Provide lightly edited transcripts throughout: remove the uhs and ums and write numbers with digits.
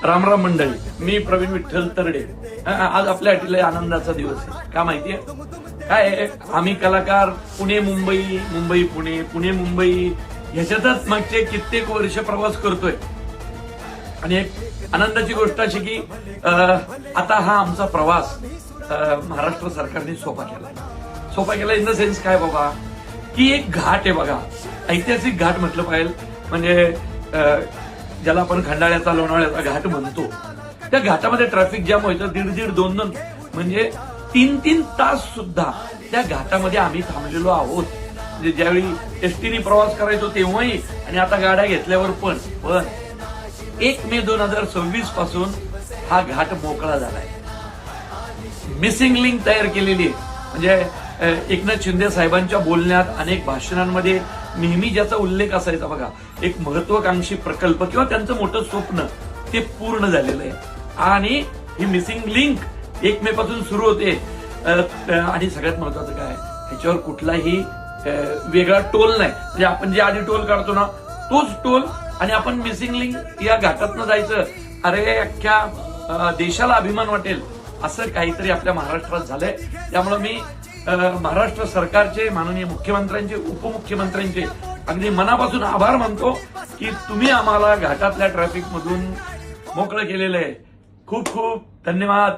रामराम मंडळी, मी प्रवीण विठ्ठल तरडे. आज आपल्या हॉटेल आनंदाचा दिवस आहे. का माहितीये काय आहे? आम्ही कलाकार पुणे मुंबई, मुंबई पुणे, पुणे मुंबई ह्याच्यातच मागचे कित्येक वर्ष प्रवास करतोय. आणि एक आनंदाची गोष्ट अशी की आता हा आमचा प्रवास महाराष्ट्र सरकारने सोपा केला इन द सेन्स काय बाबा, की एक घाट आहे बघा, ऐतिहासिक घाट म्हटलं पाहिजे. म्हणजे ज्याला आपण खंडाळ्याचा लोणावळ्याचा घाट म्हणतो, त्या घाटामध्ये ट्रॅफिक जाम व्हायचं 1.5 2 म्हणजे 3 तास सुद्धा त्या घाटामध्ये आम्ही थांबलेलो आहोत. म्हणजे ज्यावेळी एसटीने प्रवास करायचो तेव्हाही आणि आता गाड्या घेतल्यावर पण 1 मे 2026 पासून हा घाट मोकळा झालाय. मिसिंग लिंक तयार केलेली आहे. म्हणजे एकनाथ शिंदे साहेबांच्या बोलण्यात, अनेक भाषणांमध्ये नेहमी ज्याचा उल्लेख असायचा बघा, एक महत्वाकांक्षी प्रकल्प किंवा त्यांचं मोठं स्वप्न ते पूर्ण झालेलं आहे. आणि ही मिसिंग लिंक 1 मे पासून सुरू होते. आणि सगळ्यात महत्वाचं काय, ह्याच्यावर कुठलाही वेगळा टोल नाही. म्हणजे आपण जे आधी टोल काढतो ना, तोच टोल. आणि आपण मिसिंग लिंक या घाटातनं जायचं, अरे अख्ख्या देशाला अभिमान वाटेल असं काहीतरी आपल्या महाराष्ट्रात झालंय. त्यामुळे मी महाराष्ट्र सरकारचे, माननीय मुख्यमंत्र्यांचे, उपमुख्यमंत्र्यांचे अगदी मनापासून आभार मानतो की तुम्ही आम्हाला घाटातल्या ट्रॅफिक मधून मोकळं केलेलं आहे. खूप खूप धन्यवाद.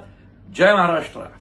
जय महाराष्ट्र.